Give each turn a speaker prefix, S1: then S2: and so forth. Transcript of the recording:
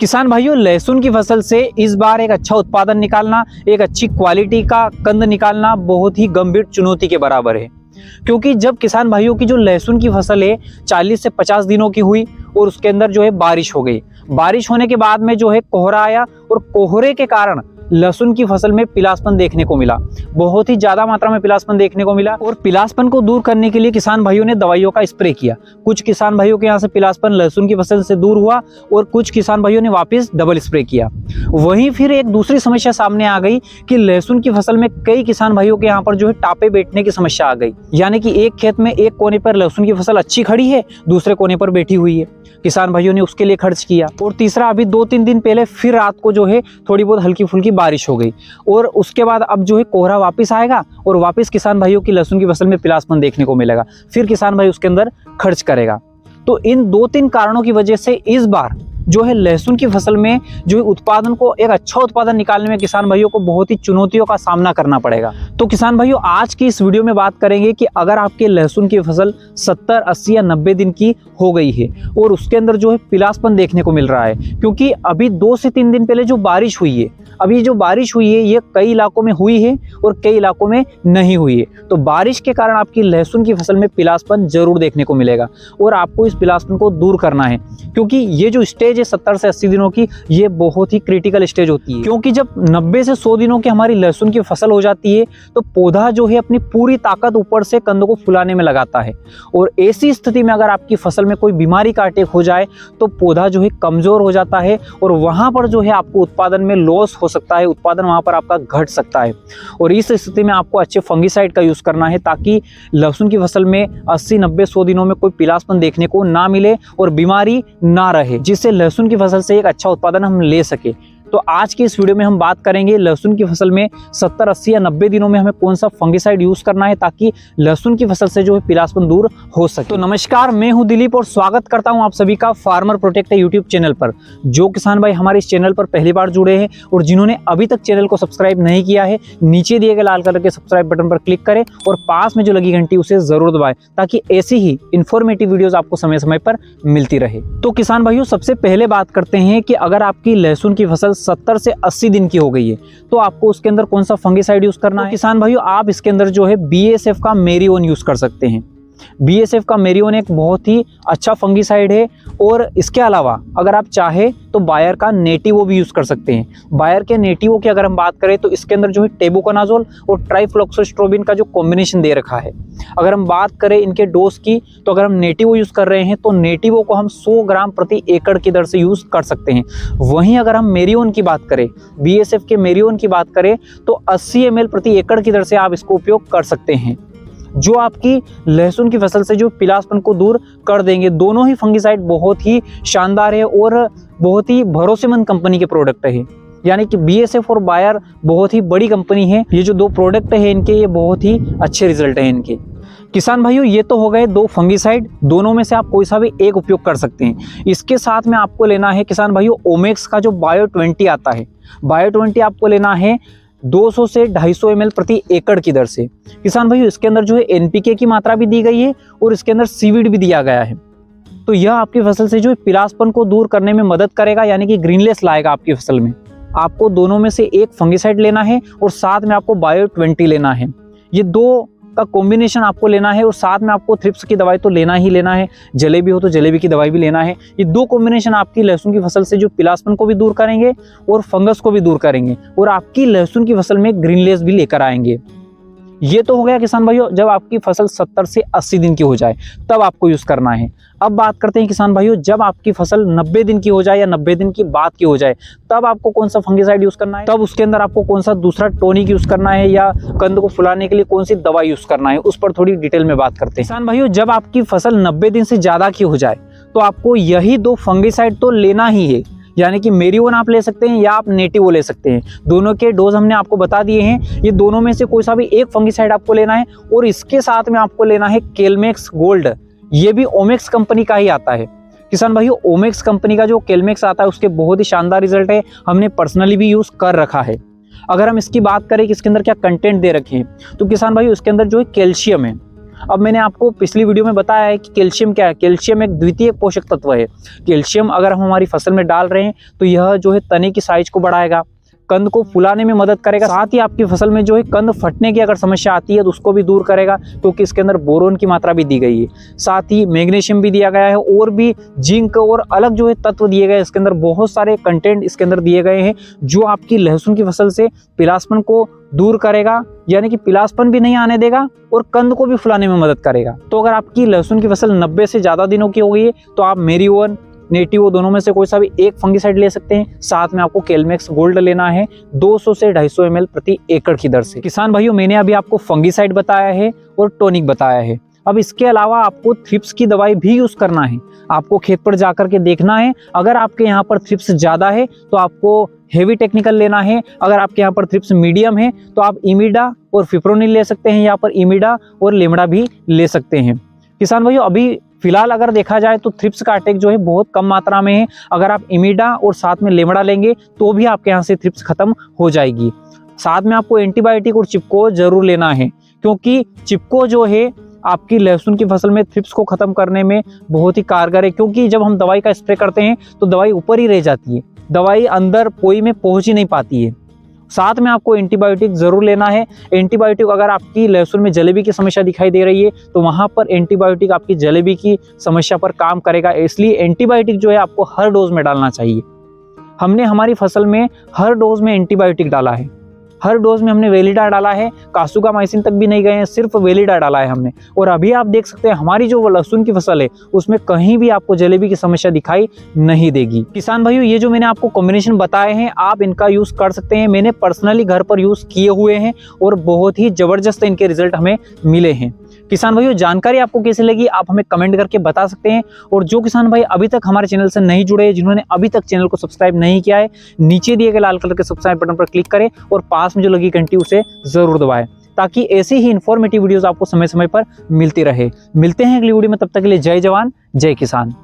S1: किसान भाइयों, लहसुन की फसल से इस बार एक अच्छा उत्पादन निकालना, एक अच्छी क्वालिटी का कंद निकालना बहुत ही गंभीर चुनौती के बराबर है। क्योंकि जब किसान भाइयों की जो लहसुन की फसल है 40 से 50 दिनों की हुई और उसके अंदर जो है बारिश हो गई। बारिश होने के बाद में जो है कोहरा आया और कोहरे के कारण लहसुन की फसल में पीलापन देखने को मिला, बहुत ही ज्यादा मात्रा में पीलापन देखने को मिला। और पीलापन को दूर करने के लिए किसान भाइयों ने दवाइयों का स्प्रे किया। कुछ किसान भाइयों के यहाँ से पीलापन लहसुन की फसल से दूर हुआ और कुछ किसान भाइयों ने वापस डबल स्प्रे किया। वहीं फिर एक दूसरी समस्या सामने आ गई कि लहसुन की फसल में कई किसान भाइयों के यहाँ पर जो है टापे बैठने की समस्या आ गई। यानी कि एक खेत में एक कोने पर लहसुन की फसल अच्छी खड़ी है, दूसरे कोने पर बैठी हुई है। किसान भाइयों ने उसके लिए खर्च किया। और तीसरा, अभी 2-3 दिन पहले फिर रात को जो है थोड़ी बहुत हल्की फुल्की बारिश हो गई और उसके बाद अब जो है कोहरा वापस आएगा और वापस किसान भाइयों की लहसुन की फसल में पीलापन देखने को मिलेगा। फिर किसान भाई उसके अंदर खर्च करेगा। तो इन 2-3 कारणों की वजह से इस बार जो है लहसुन की फसल में जो उत्पादन को एक अच्छा उत्पादन निकालने में किसान भाइयों को बहुत ही चुनौतियों का सामना करना पड़ेगा। तो किसान भाइयों, आज की इस वीडियो में बात करेंगे कि अगर आपके लहसुन की फसल 70, 80 या 90 दिन की हो गई है और उसके अंदर जो है पीलापन देखने को मिल रहा है, क्योंकि अभी 2 से 3 दिन पहले जो बारिश हुई है, अभी जो बारिश हुई है ये कई इलाकों में हुई है और कई इलाकों में नहीं हुई है। तो बारिश के कारण आपकी लहसुन की फसल में पीलापन जरूर देखने को मिलेगा और आपको इस पीलापन को दूर करना है। क्योंकि ये जो स्टेज है 70 से 80 दिनों की, ये बहुत ही क्रिटिकल स्टेज होती है। क्योंकि जब 90 से 100 दिनों की हमारी लहसुन की फसल हो जाती है तो पौधा जो है अपनी पूरी ताकत ऊपर से कंद को फुलाने में लगाता है। और ऐसी स्थिति में अगर आपकी फसल में कोई बीमारी का अटैक हो जाए तो पौधा जो है कमजोर हो जाता है और वहां पर जो है आपको उत्पादन में लॉस हो सकता है, उत्पादन वहां पर आपका घट सकता है। और इस स्थिति में आपको अच्छे फंगिसाइड का यूज करना है ताकि लहसुन की फसल में 80, 90, 100 दिनों में कोई पीलापन देखने को ना मिले और बीमारी ना रहे, जिससे लहसुन की फसल से एक अच्छा उत्पादन हम ले सके। तो आज की इस वीडियो में हम बात करेंगे लहसुन की फसल में 70, 80 या 90 दिनों में हमें कौन सा फंगिसाइड यूज करना है ताकि लहसुन की फसल से जो है पीलापन दूर हो सके। तो नमस्कार, मैं हूं दिलीप और स्वागत करता हूं आप सभी का फार्मर प्रोटेक्ट यूट्यूब चैनल पर। जो किसान भाई हमारे इस चैनल पर पहली बार जुड़े हैं और जिन्होंने अभी तक चैनल को सब्सक्राइब नहीं किया है, नीचे दिए गए लाल कलर के सब्सक्राइब बटन पर क्लिक करें और पास में जो लगी घंटी उसे जरूर दबाएं ताकि ऐसी ही इंफॉर्मेटिव वीडियोस आपको समय समय पर मिलती रहे। तो किसान भाइयों, सबसे पहले बात करते हैं कि अगर आपकी लहसुन की फसल 70 से 80 दिन की हो गई है तो आपको उसके अंदर कौन सा फंगिसाइड यूज करना है। किसान भाइयों, आप इसके अंदर जो है BASF का मेरिओन यूज कर सकते हैं। BASF का मेरिओन एक बहुत ही अच्छा फंगिसाइड है। और इसके अलावा अगर आप चाहे तो बायर का नेटिवो भी यूज कर सकते हैं। बायर के नेटिवो की अगर हम बात करें तो इसके अंदर जो है टेबुकोनाजोल और ट्राइफ्लॉक्सोस्ट्रोबिन का जो कॉम्बिनेशन दे रखा है। अगर हम बात करें इनके डोज की तो अगर हम नेटिवो यूज कर रहे हैं तो नेटिवो को हम 100 ग्राम प्रति एकड़ की दर से यूज कर सकते हैं। वहीं अगर हम मेरिओन की बात करें, BASF के मेरिओन की बात करें तो 80 ml प्रति एकड़ की दर से आप इसको उपयोग कर सकते हैं, जो आपकी लहसुन की फसल से जो पीलापन को दूर कर देंगे। दोनों ही फंगिसाइड बहुत ही शानदार है और बहुत ही भरोसेमंद कंपनी के प्रोडक्ट है। यानी कि BASF और बायर बहुत ही बड़ी कंपनी है। ये जो 2 प्रोडक्ट है इनके, ये बहुत ही अच्छे रिजल्ट है इनके। किसान भाइयों, ये तो हो गए 2 फंगिसाइड, दोनों में से आप कोई सा भी एक उपयोग कर सकते हैं। इसके साथ में आपको लेना है किसान भाइयों ओमेक्स का जो बायो 20 आता है। बायो 20 आपको लेना है 200 से 250 ml प्रति एकड़ की दर से। किसान भाइयों, इसके अंदर जो है NPK की मात्रा भी दी गई है और इसके अंदर सीवीड भी दिया गया है। तो यह आपकी फसल से जो है पीलापन को दूर करने में मदद करेगा, यानी कि ग्रीनलेस लाएगा आपकी फसल में। आपको दोनों में से एक फंगिसाइड लेना है और साथ में आपको बायो 20 लेना है। ये 2 का कॉम्बिनेशन आपको लेना है और साथ में आपको थ्रिप्स की दवाई तो लेना ही लेना है। जलेबी हो तो जलेबी की दवाई भी लेना है। ये 2 कॉम्बिनेशन आपकी लहसुन की फसल से जो पीलापन को भी दूर करेंगे और फंगस को भी दूर करेंगे और आपकी लहसुन की फसल में ग्रीनलेस भी लेकर आएंगे। ये तो हो गया किसान भाइयों जब आपकी फसल 70 से 80 दिन की हो जाए तब आपको यूज करना है। अब बात करते हैं किसान भाइयों, जब आपकी फसल 90 दिन की हो जाए या 90 दिन की बाद की हो जाए तब आपको कौन सा फंगिसाइड यूज करना है, तब उसके अंदर आपको कौन सा दूसरा टॉनिक यूज करना है या कंद को फुलाने के लिए कौन सी दवाई यूज करना है, उस पर थोड़ी डिटेल में बात करते हैं। किसान भाइयों, जब आपकी फसल 90 दिन से ज्यादा की हो जाए तो आपको यही 2 फंगिसाइड तो लेना ही है। यानी कि मेरिओन आप ले सकते हैं या आप नेटिवो ले सकते हैं। दोनों के डोज हमने आपको बता दिए हैं। ये दोनों में से कोई सा भी एक फंगिसाइड आपको लेना है और इसके साथ में आपको लेना है केलमेक्स गोल्ड। ये भी ओमेक्स कंपनी का ही आता है। किसान भाइयों, ओमेक्स कंपनी का जो केलमेक्स आता है उसके बहुत ही शानदार रिजल्ट है। हमने पर्सनली भी यूज कर रखा है। अगर हम इसकी बात करें कि इसके अंदर क्या कंटेंट दे रखे हैं तो किसान भाइयों, इसके अंदर जो है कैल्शियम है। अब मैंने आपको पिछली वीडियो में बताया है कि कैल्शियम क्या है। कैल्शियम एक द्वितीय पोषक तत्व है। कैल्शियम अगर हम हमारी फसल में डाल रहे हैं तो यह जो है तने की साइज को बढ़ाएगा, कंद को फुलाने में मदद करेगा, साथ ही आपकी फसल में जो है कंद फटने की अगर समस्या आती है तो उसको भी दूर करेगा, क्योंकि इसके अंदर बोरोन की मात्रा भी दी गई है, साथ ही मैग्नीशियम भी दिया गया है और भी जिंक और अलग जो है तत्व दिए गए। इसके अंदर बहुत सारे कंटेंट इसके अंदर दिए गए हैं जो आपकी लहसुन की फसल से पीलापन को दूर करेगा, यानी कि पीलापन भी नहीं आने देगा और कंद को भी फुलाने में मदद करेगा। तो अगर आपकी लहसुन की फसल 90 से ज़्यादा दिनों की हो गई है तो आप मेरीवन, नेटिव दोनों में से कोई सा भी एक फंगिसाइड ले सकते हैं। साथ में आपको केलमेक्स गोल्ड लेना है 200 से 250 ml प्रति एकड़ की दर से। किसान भाइयों, मैंने अभी आपको फंगिसाइड बताया है और टॉनिक बताया है। अब इसके अलावा आपको थ्रिप्स की दवाई भी यूज करना है। आपको खेत पर जाकर के देखना है, अगर आपके यहाँ पर थ्रिप्स ज्यादा है तो आपको हेवी टेक्निकल लेना है, अगर आपके यहाँ पर थ्रिप्स मीडियम है तो आप इमिडा और फिप्रोनिल ले सकते हैं, यहाँ पर इमिडा और लेमड़ा भी ले सकते हैं। किसान भाइयों, अभी फिलहाल अगर देखा जाए तो थ्रिप्स का अटैक जो है बहुत कम मात्रा में है। अगर आप इमिडा और साथ में लेमड़ा लेंगे तो भी आपके यहाँ से थ्रिप्स खत्म हो जाएगी। साथ में आपको एंटीबायोटिक और चिपको जरूर लेना है, क्योंकि चिपको जो है आपकी लहसुन की फसल में थ्रिप्स को खत्म करने में बहुत ही कारगर है। क्योंकि जब हम दवाई का स्प्रे करते हैं तो दवाई ऊपर ही रह जाती है, दवाई अंदर पोई में पहुंच ही नहीं पाती है। साथ में आपको एंटीबायोटिक जरूर लेना है। एंटीबायोटिक अगर आपकी लहसुन में जलेबी की समस्या दिखाई दे रही है तो वहां पर एंटीबायोटिक आपकी जलेबी की समस्या पर काम करेगा, इसलिए एंटीबायोटिक जो है आपको हर डोज में डालना चाहिए। हमने हमारी फसल में हर डोज में एंटीबायोटिक डाला है, हर डोज में हमने वेलिडा डाला है, कासुगामाइसिन तक भी नहीं गए हैं, सिर्फ वेलिडा डाला है हमने। और अभी आप देख सकते हैं हमारी जो लहसुन की फसल है उसमें कहीं भी आपको जलेबी की समस्या दिखाई नहीं देगी। किसान भाइयों, ये जो मैंने आपको कॉम्बिनेशन बताए हैं आप इनका यूज कर सकते हैं। मैंने पर्सनली घर पर यूज किए हुए हैं और बहुत ही जबरदस्त इनके रिजल्ट हमें मिले हैं। किसान भाइयों, जानकारी आपको कैसी लगी आप हमें कमेंट करके बता सकते हैं। और जो किसान भाई अभी तक हमारे चैनल से नहीं जुड़े हैं, जिन्होंने अभी तक चैनल को सब्सक्राइब नहीं किया है, नीचे दिए गए लाल कलर के सब्सक्राइब बटन पर क्लिक करें और पास में जो लगी घंटी उसे जरूर दबाएं, ताकि ऐसी ही इंफॉर्मेटिव वीडियोस आपको समय समय पर मिलती रहे। मिलते हैं अगली वीडियो में, तब तक के लिए जय जवान जय किसान।